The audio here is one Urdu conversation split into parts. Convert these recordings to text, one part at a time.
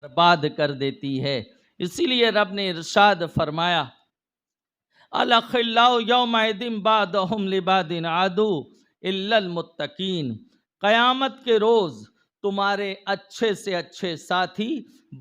برباد کر دیتی ہے۔ اسی لیے رب نے ارشاد فرمایا الاخلاء یومئذ بعضهم لبعض عدو الا المتقین، قیامت کے روز تمہارے اچھے سے اچھے ساتھی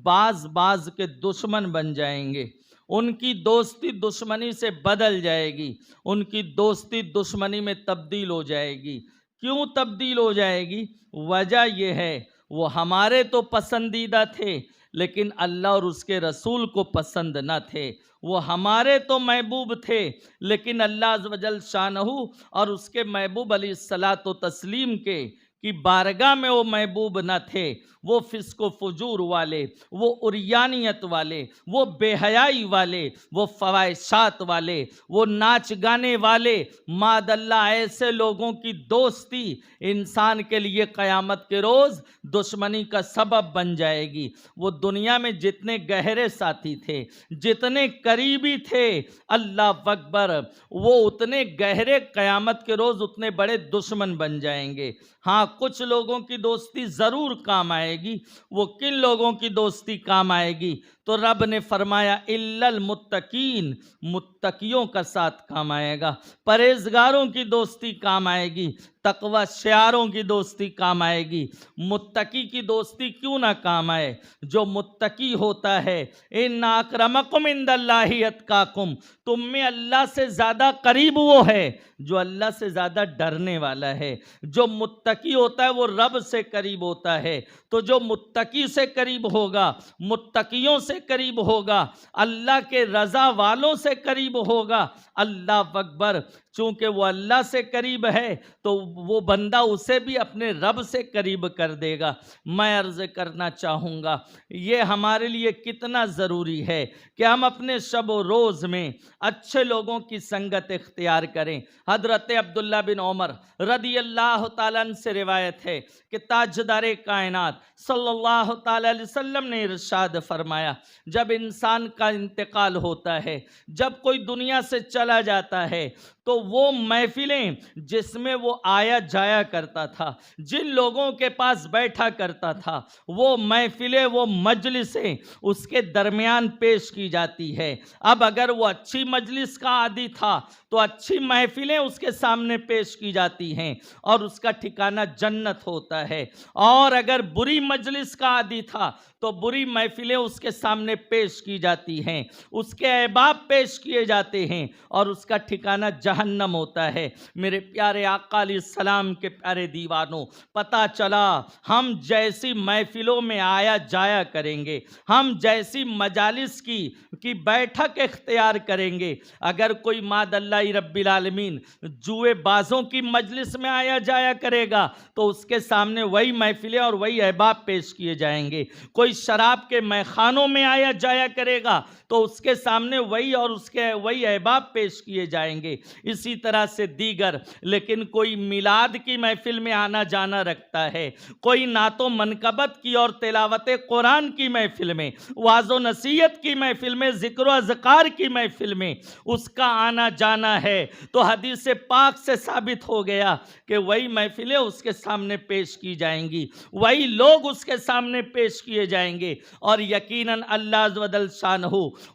بعض بعض کے دشمن بن جائیں گے، ان کی دوستی دشمنی سے بدل جائے گی، ان کی دوستی دشمنی میں تبدیل ہو جائے گی۔ کیوں تبدیل ہو جائے گی؟ وجہ یہ ہے وہ ہمارے تو پسندیدہ تھے لیکن اللہ اور اس کے رسول کو پسند نہ تھے، وہ ہمارے تو محبوب تھے لیکن اللہ عز و جل شانہ اور اس کے محبوب علیہ الصلاۃ و تسلیم کی بارگاہ میں وہ محبوب نہ تھے، وہ فسق و فجور والے، وہ عریانیت والے، وہ بے حیائی والے، وہ فواحشات والے، وہ ناچ گانے والے، ماد اللہ ایسے لوگوں کی دوستی انسان کے لیے قیامت کے روز دشمنی کا سبب بن جائے گی۔ وہ دنیا میں جتنے گہرے ساتھی تھے، جتنے قریبی تھے، اللہ اکبر، وہ اتنے گہرے قیامت کے روز اتنے بڑے دشمن بن جائیں گے۔ ہاں کچھ لوگوں کی دوستی ضرور کام آئے گی۔ وہ کن لوگوں کی دوستی کام آئے گی؟ تو رب نے فرمایا الا المتقین، متقیوں کا ساتھ کام آئے گا، پرہیزگاروں کی دوستی کام آئے گی، تقوی شعاروں کی دوستی کام آئے گی۔ متقی کی دوستی کیوں نہ کام آئے؟ جو متقی ہوتا ہے ان اکرمکم عند اللہ اتقاکم، تم میں اللہ سے زیادہ قریب وہ ہے جو اللہ سے زیادہ ڈرنے والا ہے۔ جو متقی ہوتا ہے وہ رب سے قریب ہوتا ہے، تو جو متقی سے قریب ہوگا، متقیوں سے قریب ہوگا، اللہ کے رضا والوں سے قریب ہوگا، اللہ اکبر، چونکہ وہ اللہ سے قریب ہے تو وہ بندہ اسے بھی اپنے رب سے قریب کر دے گا۔ میں عرض کرنا چاہوں گا یہ ہمارے لیے کتنا ضروری ہے کہ ہم اپنے شب و روز میں اچھے لوگوں کی سنگت اختیار کریں۔ حضرت عبداللہ بن عمر رضی اللہ تعالیٰ عنہ سے روایت ہے کہ تاجدار کائنات صلی اللہ تعالیٰ علیہ وسلم نے ارشاد فرمایا جب انسان کا انتقال ہوتا ہے، جب کوئی دنیا سے چلا جاتا ہے تو وہ محفلیں جس میں وہ آیا جایا کرتا تھا، جن لوگوں کے پاس بیٹھا کرتا تھا، وہ محفلیں، وہ مجلسیں اس کے درمیان پیش کی جاتی ہے۔ اب اگر وہ اچھی مجلس کا عادی تھا تو اچھی محفلیں اس کے سامنے پیش کی جاتی ہیں اور اس کا ٹھکانہ جنت ہوتا ہے، اور اگر بری مجلس کا عادی تھا تو بری محفلیں اس کے سامنے پیش کی جاتی ہیں، اس کے احباب پیش کیے جاتے ہیں اور اس کا ٹھکانہ جہنم ہوتا ہے۔ میرے پیارے آقا علیہ السلام کے پیارے دیوانوں، پتہ چلا ہم جیسی محفلوں میں آیا جایا کریں گے، ہم جیسی مجالس کی بیٹھک اختیار کریں گے، اگر کوئی ماد اللہ رب العالمین جوئے بازوں کی مجلس میں آیا جایا کرے گا تو اس کے سامنے وہی محفلیں اور وہی احباب پیش کیے جائیں گے۔ کوئی شراب کے میخانوں میں آیا جایا کرے گا تو اس کے سامنے وہی اور اس کے وہی احباب پیش کیے جائیں گے۔ اسی طرح سے دیگر، لیکن کوئی میلاد کی محفل میں آنا جانا رکھتا ہے، کوئی نعت و منقبت کی اور تلاوت قرآن کی محفل میں، وعظ و نصیحت کی محفل میں، ذکر و اذکار کی محفل میں اس کا آنا جانا ہے، تو حدیث پاک سے ثابت ہو گیا کہ وہی محفلیں اس کے سامنے پیش کی جائیں گی، وہی لوگ اس کے سامنے پیش کیے جائیں گے، اور یقیناً اللہ عز و جل شانہ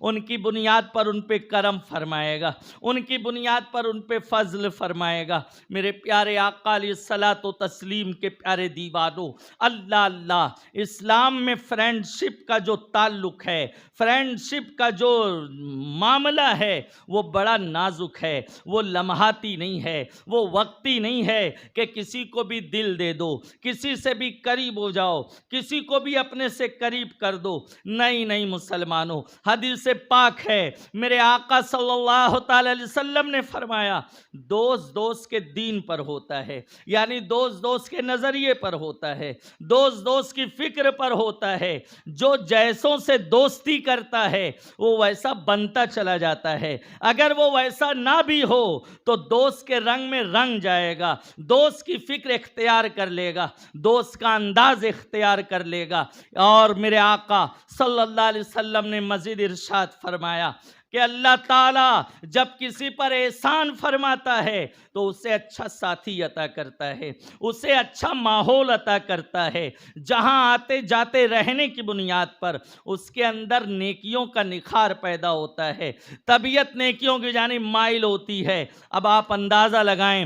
ان کی بنیاد پر ان پہ کرم فرمائے گا، ان کی بنیاد پر ان پہ فضل فرمائے گا۔ میرے پیارے آقا علیہ الصلاۃ و تسلیم کے پیارے دیوانوں، اللہ، اسلام میں فرینڈشپ کا جو تعلق ہے، فرینڈشپ کا جو معاملہ ہے وہ بڑا نازک ہے، وہ لمحاتی نہیں ہے، وہ وقتی نہیں ہے کہ کسی کو بھی دل دے دو، کسی سے بھی قریب ہو جاؤ، کسی کو بھی اپنے سے قریب کر دو۔ نہیں مسلمانوں، حدیث پاک ہے، میرے آقا صلی اللہ تعالی علیہ وسلم نے فرمایا دوست کے دین پر ہوتا ہے، یعنی دوست کے نظریے پر ہوتا ہے، دوست کی فکر پر ہوتا ہے۔ جو جیسوں سے دوستی کرتا ہے وہ ویسا بنتا چلا جاتا ہے، اگر وہ ویسا نہ بھی ہو تو دوست کے رنگ میں رنگ جائے گا، دوست کی فکر اختیار کر لے گا، دوست کا انداز اختیار کر لے گا۔ اور میرے آقا صلی اللہ علیہ وسلم نے مزید ارشاد فرمایا کہ اللہ تعالیٰ جب کسی پر احسان فرماتا ہے تو اسے اچھا ساتھی عطا کرتا ہے، اسے اچھا ماحول عطا کرتا ہے، جہاں آتے جاتے رہنے کی بنیاد پر اس کے اندر نیکیوں کا نکھار پیدا ہوتا ہے، طبیعت نیکیوں کی جانب مائل ہوتی ہے۔ اب آپ اندازہ لگائیں،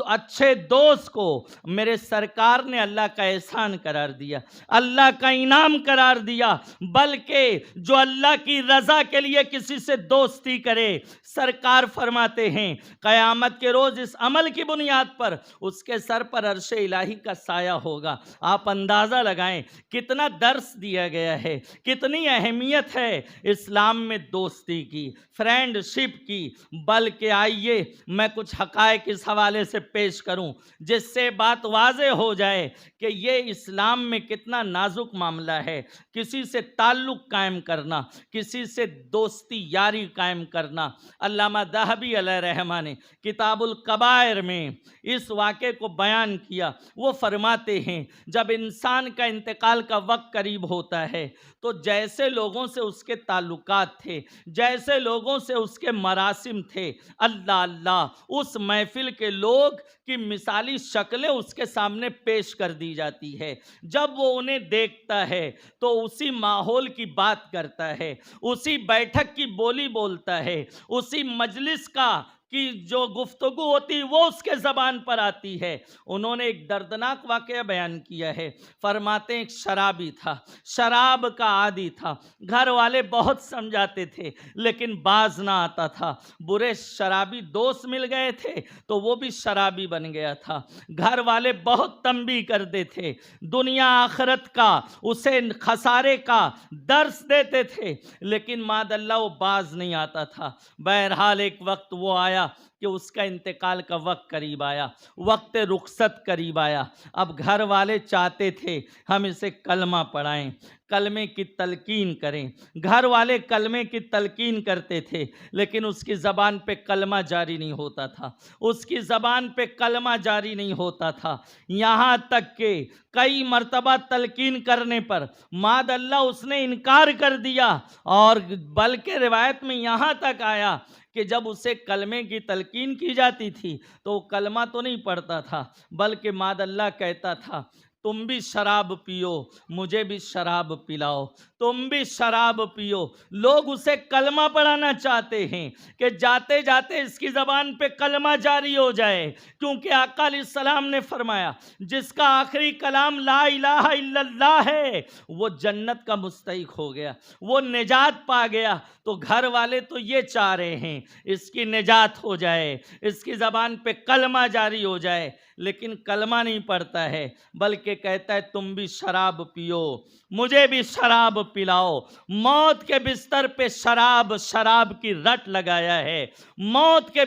اچھے دوست کو میرے سرکار نے اللہ کا احسان قرار دیا، اللہ کا انعام قرار دیا، بلکہ جو اللہ کی رضا کے لیے کسی سے دوستی کرے، سرکار فرماتے ہیں قیامت کے روز اس عمل کی بنیاد پر اس کے سر پر عرش الہی کا سایہ ہوگا۔ آپ اندازہ لگائیں کتنا درس دیا گیا ہے، کتنی اہمیت ہے اسلام میں دوستی کی، فرینڈ شپ کی۔ بلکہ آئیے میں کچھ حقائق اس حوالے سے پیش کروں جس سے بات واضح ہو جائے کہ یہ اسلام میں کتنا نازک معاملہ ہے۔ کسی سے تعلق قائم کرنا، کسی سے دوستی یاری قائم کرنا۔ علامہ ذہبی علیہ رحمہ نے کتاب الکبائر میں اس واقعے کو بیان کیا۔ وہ فرماتے ہیں جب انسان کا انتقال کا وقت قریب ہوتا ہے تو جیسے لوگوں سے اس کے تعلقات تھے، جیسے لوگوں سے اس کے مراسم تھے، اللہ اللہ اس محفل کے لوگ کی مثالی شکلیں اس کے سامنے پیش کر دی جاتی ہے۔ جب وہ انہیں دیکھتا ہے تو اسی ماحول کی بات کرتا ہے، اسی بیٹھک کی بولی بولتا ہے، اسی مجلس کا کی جو گفتگو ہوتی وہ اس کے زبان پر آتی ہے۔ انہوں نے ایک دردناک واقعہ بیان کیا ہے۔ فرماتے ہیں ایک شرابی تھا، شراب کا عادی تھا، گھر والے بہت سمجھاتے تھے لیکن باز نہ آتا تھا۔ برے شرابی دوست مل گئے تھے تو وہ بھی شرابی بن گیا تھا۔ گھر والے بہت تنبیہ کرتے تھے، دنیا آخرت کا اسے خسارے کا درس دیتے تھے لیکن ماد اللہ وہ باز نہیں آتا تھا۔ بہرحال ایک وقت وہ آیا کہ اس کا انتقال کا وقت قریب آیا، وقت رخصت قریب آیا۔ اب گھر والے چاہتے تھے ہم اسے کلمہ پڑھائیں، کلمے کی تلقین کریں۔ گھر والے کلمے کی تلقین کرتے تھے لیکن اس کی زبان پہ کلمہ جاری نہیں ہوتا تھا، اس کی زبان پہ کلمہ جاری نہیں ہوتا تھا۔ یہاں تک کہ کئی مرتبہ تلقین کرنے پر ماد اللہ اس نے انکار کر دیا، اور بلکہ روایت میں یہاں تک آیا کہ جب اسے کلمے کی تلقین کی جاتی تھی تو وہ کلمہ تو نہیں پڑھتا تھا بلکہ ماد اللہ کہتا تھا تم بھی شراب پیو، مجھے بھی شراب پلاؤ، تم بھی شراب پیو۔ لوگ اسے کلمہ پڑھانا چاہتے ہیں کہ جاتے جاتے اس کی زبان پہ کلمہ جاری ہو جائے، کیونکہ آقا علیہ السلام نے فرمایا جس کا آخری کلام لا الہ الا اللہ ہے وہ جنت کا مستحق ہو گیا، وہ نجات پا گیا۔ تو گھر والے تو یہ چاہ رہے ہیں اس کی نجات ہو جائے، اس کی زبان پہ کلمہ جاری ہو جائے، لیکن کلمہ نہیں پڑھتا ہے بلکہ کہتا ہے تم بھی شراب پیو، مجھے بھی شراب پلاؤ۔ موت کے بستر پہ شراب کی رٹ لگایا ہے، موت کے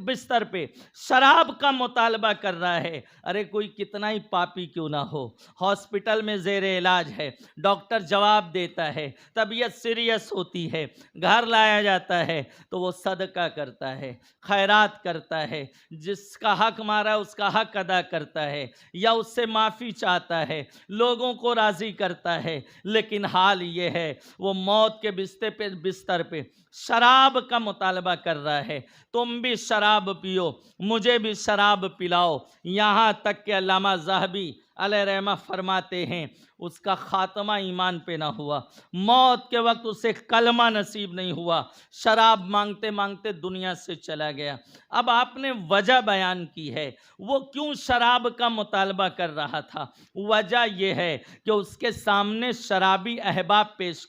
بستر پہ شراب کا مطالبہ کر رہا ہے۔ ارے کوئی کتنا ہی پاپی کیوں نہ ہو، ہاسپٹل میں زیر علاج ہے، ڈاکٹر جواب دیتا ہے، طبیعت سیریس ہوتی ہے، گھر لایا جاتا ہے تو وہ صدقہ کرتا ہے، خیرات کرتا ہے، جس کا حق مارا اس کا حق ادا کرتا ہے یا اس سے معافی چاہتا ہے، لوگوں کو راضی کرتا ہے۔ لیکن حال یہ ہے وہ موت کے بستر پہ شراب کا مطالبہ کر رہا ہے، تم بھی شراب پیو، مجھے بھی شراب پلاؤ۔ یہاں تک کہ علامہ ذہبی علیہ رحمہ فرماتے ہیں اس کا خاتمہ ایمان پہ نہ ہوا، موت کے وقت اسے کلمہ نصیب نہیں ہوا، شراب مانگتے مانگتے دنیا سے چلا گیا۔ اب آپ نے وجہ بیان کی ہے وہ کیوں شراب کا مطالبہ کر رہا تھا۔ وجہ یہ ہے کہ اس کے سامنے شرابی احباب پیش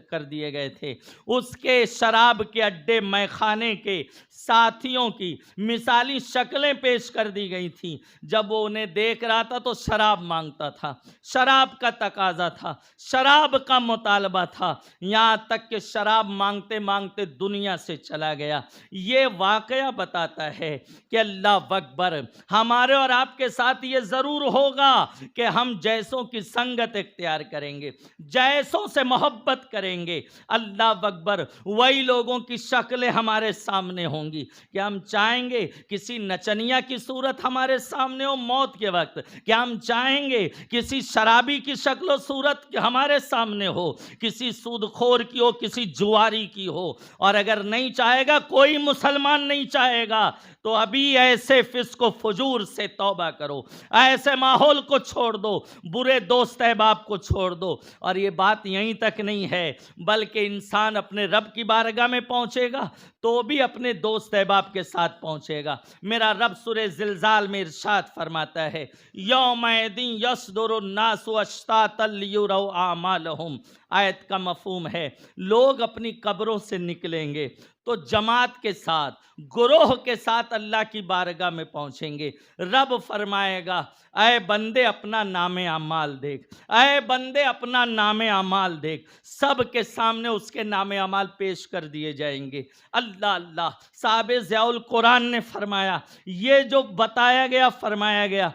کر دیے گئے تھے، اس کے شراب کے اڈے میخانے کے ساتھیوں کی مثالی شکلیں پیش کر دی گئی تھیں۔ جب وہ انہیں دیکھ رہا تھا تو شراب مانگتا تھا، شراب کا تقاضا تھا، شراب کا مطالبہ تھا، یہاں تک کہ شراب مانگتے مانگتے دنیا سے چلا گیا۔ یہ واقعہ بتاتا ہے کہ اللہ اکبر، ہمارے اور آپ کے ساتھ یہ ضرور ہوگا کہ ہم جیسوں کی سنگت اختیار کریں گے، جیسوں سے محبت کریں گے، اللہ اکبر وہی لوگوں کی شکلیں ہمارے سامنے ہوں گی کہ ہم چاہیں گے کسی نچنیا کی صورت ہمارے سامنے ہو موت کے وقت، کہ ہم چاہیں گے کسی شرابی کی شکل و صورت ہمارے سامنے ہو، کسی سود خور کی ہو، کسی جواری کی ہو، اور اگر نہیں چاہے گا، کوئی مسلمان نہیں چاہے گا، تو ابھی ایسے فسق و فجور سے توبہ کرو، ایسے ماحول کو چھوڑ دو، برے دوست احباب کو چھوڑ دو۔ اور یہ بات یہیں تک نہیں ہے، بلکہ انسان اپنے رب کی بارگاہ میں پہنچے گا تو بھی اپنے دوست احباب کے ساتھ پہنچے گا۔ میرا رب سورہ زلزال میں ارشاد فرماتا ہے، یومئذ یصدر الناس اشتاتا لیروا اعمالہم۔ آیت کا مفہوم ہے، لوگ اپنی قبروں سے نکلیں گے تو جماعت کے ساتھ، گروہ کے ساتھ اللہ کی بارگاہ میں پہنچیں گے۔ رب فرمائے گا، اے بندے اپنا نام اعمال دیکھ، اے بندے اپنا نام اعمال دیکھ۔ سب کے سامنے اس کے نام اعمال پیش کر دیے جائیں گے۔ اللہ اللہ، صاحب ضیاء القرآن نے فرمایا، یہ جو بتایا گیا، فرمایا گیا،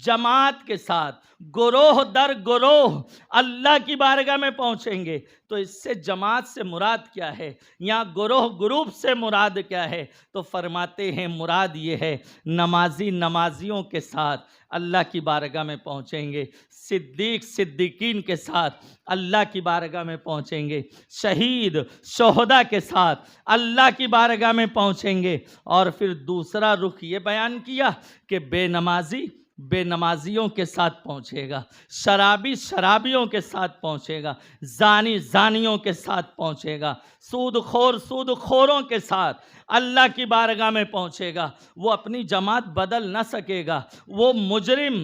جماعت کے ساتھ، گروہ در گروہ اللہ کی بارگاہ میں پہنچیں گے۔ تو اس سے جماعت سے مراد کیا ہے؟ یہاں گروہ گروپ سے مراد کیا ہے؟ تو فرماتے ہیں مراد یہ ہے، نمازی نمازیوں کے ساتھ اللہ کی بارگاہ میں پہنچیں گے، صدیق صدیقین کے ساتھ اللہ کی بارگاہ میں پہنچیں گے، شہید شہداء کے ساتھ اللہ کی بارگاہ میں پہنچیں گے۔ اور پھر دوسرا رخ یہ بیان کیا کہ بے نمازی بے نمازیوں کے ساتھ پہنچے گا، شرابی شرابیوں کے ساتھ پہنچے گا، زانی زانیوں کے ساتھ پہنچے گا، سود خور سود خوروں کے ساتھ اللہ کی بارگاہ میں پہنچے گا۔ وہ اپنی جماعت بدل نہ سکے گا، وہ مجرم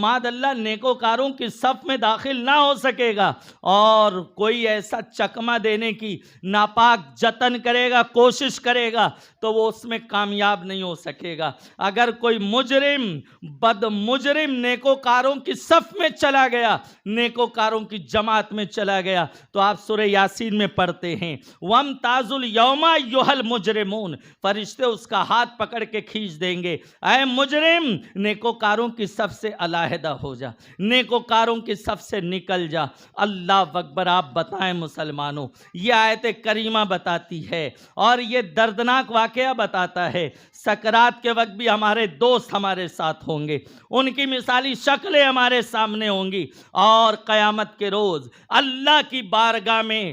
ماد اللہ نیکوکاروں کی صف میں داخل نہ ہو سکے گا، اور کوئی ایسا چکمہ دینے کی ناپاک جتن کرے گا، کوشش کرے گا، تو وہ اس میں کامیاب نہیں ہو سکے گا۔ اگر کوئی مجرم بد مجرم نیکوکاروں کی صف میں چلا گیا، نیکوکاروں کی جماعت میں چلا گیا، تو آپ سورہ یاسین میں پڑھتے ہیں، وَامْتَازُوا الْيَوْمَ أَيُّهَا الْمُجْرِمُونَ، فرشتے اس کا ہاتھ پکڑ کے کھینچ دیں گے، اے مجرم، نیکوکاروں کی صف سے علیحدہ ہو جا، نیکوکاروں کی صف سے نکل جا۔ اللہ اکبر۔ آپ بتائیں مسلمانوں، یہ آیت کریمہ بتاتی ہے اور یہ دردناک واقعہ بتاتا ہے، سکرات کے وقت بھی ہمارے دوست ہمارے ساتھ ہوں گے، ان کی مثالی شکلیں ہمارے سامنے ہوں گی، اور قیامت کے روز اللہ کی بارگاہ میں،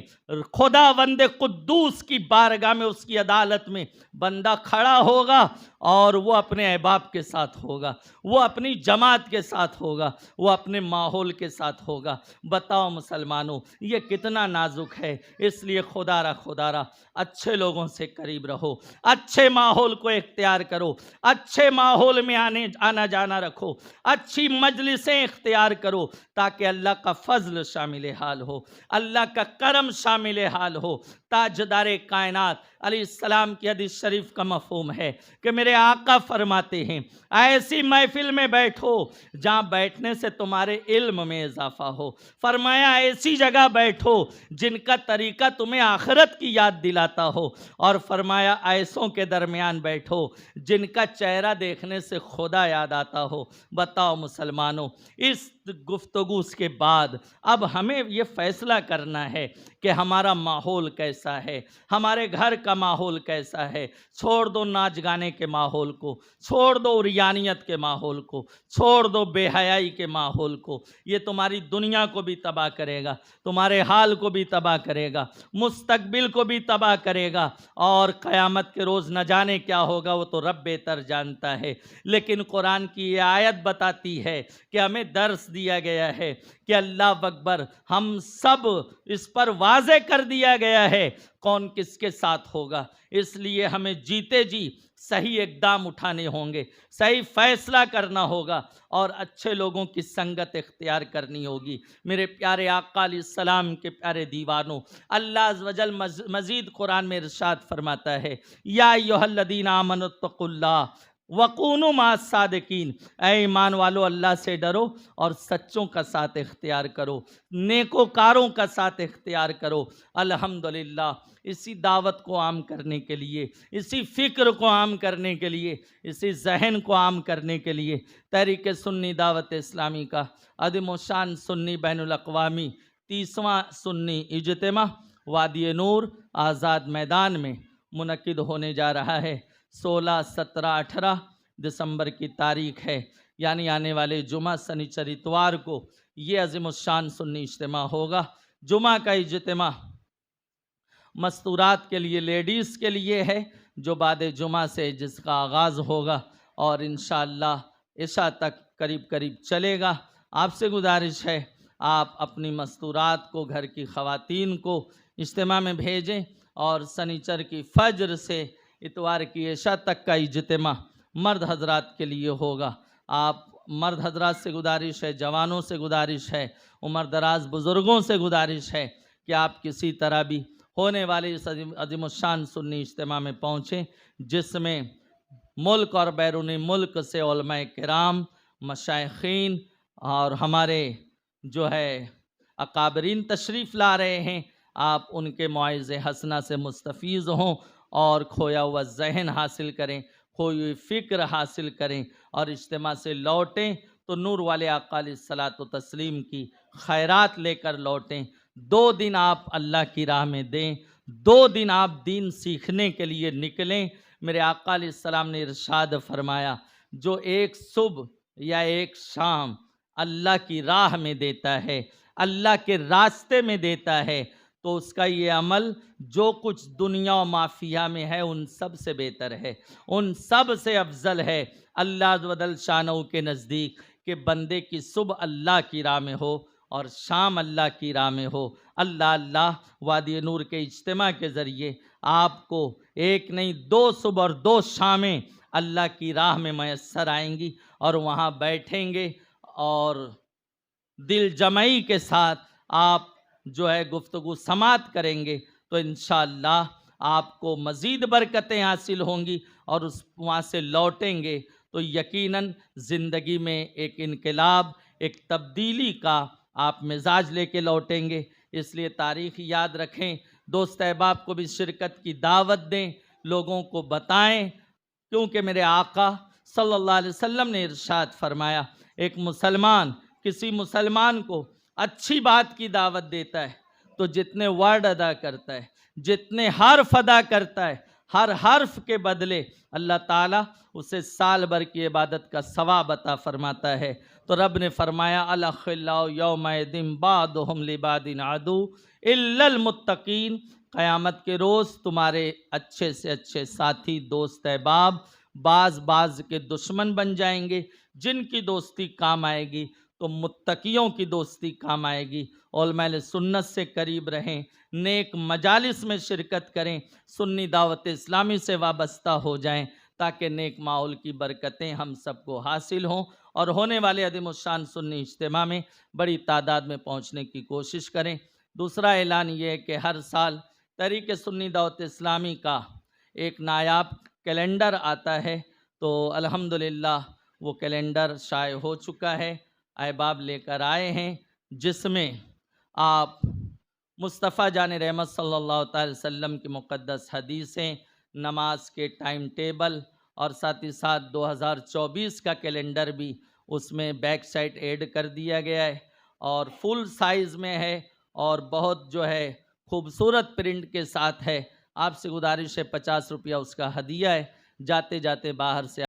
خداوند قدوس کی بارگاہ میں، اس کی عدالت میں بندہ کھڑا ہوگا، اور وہ اپنے احباب کے ساتھ ہوگا، وہ اپنی جماعت کے ساتھ ہوگا، وہ اپنے ماحول کے ساتھ ہوگا۔ بتاؤ مسلمانوں، یہ کتنا نازک ہے۔ اس لیے خدا را اچھے لوگوں سے قریب رہو، اچھے ماحول کو اختیار کرو، اچھے ماحول میں آنا جانا رکھو، اچھی مجلسیں اختیار کرو، تاکہ اللہ کا فضل شامل حال ہو، اللہ کا کرم شامل حال ہو۔ تاجدار کائنات علیہ السلام کی حدیث شریف کا مفہوم ہے کہ میرے آقا فرماتے ہیں، ایسی محفل میں بیٹھو جہاں بیٹھنے سے تمہارے علم میں اضافہ ہو، فرمایا ایسی جگہ بیٹھو جن کا طریقہ تمہیں آخرت کی یاد دلاتا ہو، اور فرمایا ایسوں کے درمیان بیٹھو جن کا چہرہ دیکھنے سے خدا یاد آتا ہو۔ بتاؤ مسلمانوں، اس گفتگو کے بعد اب ہمیں یہ فیصلہ کرنا ہے کہ ہمارا ماحول کیسا ہے، ہمارے گھر کا ماحول کیسا ہے۔ چھوڑ دو ناچ گانے کے ماحول کو، چھوڑ دو عریانیت کے ماحول کو، چھوڑ دو بے حیائی کے ماحول کو۔ یہ تمہاری دنیا کو بھی تباہ کرے گا، تمہارے حال کو بھی تباہ کرے گا، مستقبل کو بھی تباہ کرے گا، اور قیامت کے روز نہ جانے کیا ہوگا، وہ تو رب بہتر جانتا ہے۔ لیکن قرآن کی یہ آیت بتاتی ہے کہ ہمیں درس دیا گیا ہے کہ اللہ اکبر، ہم سب اس پر واضح کر دیا گیا ہے کون کس کے ساتھ ہوگا۔ اس لیے ہمیں جیتے جی صحیح اقدام اٹھانے ہوں گے، صحیح فیصلہ کرنا ہوگا، اور اچھے لوگوں کی سنگت اختیار کرنی ہوگی۔ میرے پیارے آقا علیہ السلام کے پیارے دیوانوں، اللہ عز و جل مزید قرآن میں ارشاد فرماتا ہے، یا ایھا الذین آمنوا اتقوا اللہ وَقُونُوا مَعَ الصَّادِقِینَ، اے ایمان والو اللہ سے ڈرو اور سچوں کا ساتھ اختیار کرو، نیکوکاروں کا ساتھ اختیار کرو۔ الحمدللہ، اسی دعوت کو عام کرنے کے لیے، اسی فکر کو عام کرنے کے لیے، اسی ذہن کو عام کرنے کے لیے تحریک سنی دعوت اسلامی کا عظیم و شان سنی بین الاقوامی 30واں سنی اجتماع وادی نور آزاد میدان میں منعقد ہونے جا رہا ہے۔ 16، 17، 18 دسمبر کی تاریخ ہے۔ یعنی آنے والے جمعہ سنیچر اتوار کو یہ عظیم الشان سنی اجتماع ہوگا۔ جمعہ کا اجتماع مستورات کے لیے، لیڈیز کے لیے ہے، جو بعد جمعہ سے جس کا آغاز ہوگا اور انشاءاللہ عشاء تک قریب قریب چلے گا۔ آپ سے گزارش ہے آپ اپنی مستورات کو، گھر کی خواتین کو اجتماع میں بھیجیں، اور سنیچر کی فجر سے اتوار کی عشاء تک کا اجتماع مرد حضرات کے لیے ہوگا۔ آپ مرد حضرات سے گزارش ہے، جوانوں سے گزارش ہے، عمر دراز بزرگوں سے گزارش ہے کہ آپ کسی طرح بھی ہونے والے اس عظیم الشان سنی اجتماع میں پہنچیں، جس میں ملک اور بیرون ملک سے علماء کرام، مشائخین اور ہمارے جو ہے اکابرین تشریف لا رہے ہیں۔ آپ ان کے موعظ حسنہ سے مستفیض ہوں اور کھویا ہوا ذہن حاصل کریں، کھوئی ہوئی فکر حاصل کریں، اور اجتماع سے لوٹیں تو نور والے آقا علیہ الصلاۃ و تسلیم کی خیرات لے کر لوٹیں۔ 2 دن آپ اللہ کی راہ میں دیں، 2 دن آپ دین سیکھنے کے لیے نکلیں۔ میرے آقا علیہ السلام نے ارشاد فرمایا، جو ایک صبح یا ایک شام اللہ کی راہ میں دیتا ہے، اللہ کے راستے میں دیتا ہے، تو اس کا یہ عمل جو کچھ دنیا و مافیہ میں ہے ان سب سے بہتر ہے، ان سب سے افضل ہے اللہ عز و جل شانہ کے نزدیک، کہ بندے کی صبح اللہ کی راہ میں ہو اور شام اللہ کی راہ میں ہو۔ اللہ وادی نور کے اجتماع کے ذریعے آپ کو 1 نہیں 2 صبح اور 2 شامیں اللہ کی راہ میں میسر آئیں گی، اور وہاں بیٹھیں گے اور دل جمعی کے ساتھ آپ جو ہے گفتگو سماعت کریں گے، تو انشاءاللہ آپ کو مزید برکتیں حاصل ہوں گی، اور وہاں سے لوٹیں گے تو یقیناً زندگی میں ایک انقلاب، ایک تبدیلی کا آپ مزاج لے کے لوٹیں گے۔ اس لیے تاریخ یاد رکھیں، دوست احباب کو بھی شرکت کی دعوت دیں، لوگوں کو بتائیں، کیونکہ میرے آقا صلی اللہ علیہ وسلم نے ارشاد فرمایا، ایک مسلمان کسی مسلمان کو اچھی بات کی دعوت دیتا ہے تو جتنے ورڈ ادا کرتا ہے، جتنے حرف ادا کرتا ہے، ہر حرف کے بدلے اللہ تعالیٰ اسے سال بھر کی عبادت کا ثواب عطا فرماتا ہے۔ تو رب نے فرمایا، الاخلاء یومئذ بعضهم لبعض عدو الا المتقین، قیامت کے روز تمہارے اچھے سے اچھے ساتھی، دوست احباب بعض کے دشمن بن جائیں گے۔ جن کی دوستی کام آئے گی تو متقیوں کی دوستی کام آئے گی۔ علماء سنت سے قریب رہیں، نیک مجالس میں شرکت کریں، سنی دعوت اسلامی سے وابستہ ہو جائیں، تاکہ نیک ماحول کی برکتیں ہم سب کو حاصل ہوں، اور ہونے والے عظیم الشان سنی اجتماع میں بڑی تعداد میں پہنچنے کی کوشش کریں۔ دوسرا اعلان یہ ہے کہ ہر سال تحریک سنی دعوت اسلامی کا ایک نایاب کیلنڈر آتا ہے، تو الحمدللہ وہ کیلنڈر شائع ہو چکا ہے، احباب لے کر آئے ہیں، جس میں آپ مصطفیٰ جان رحمت صلی اللہ تعالی وسلم کی مقدس حدیثیں، نماز کے ٹائم ٹیبل، اور ساتھ ہی ساتھ 2024 کا کیلنڈر بھی اس میں بیک سائٹ ایڈ کر دیا گیا ہے، اور فل سائز میں ہے، اور بہت جو ہے خوبصورت پرنٹ کے ساتھ ہے۔ آپ سے گزارش ہے 50 روپیہ اس کا ہدیہ ہے، جاتے جاتے باہر سے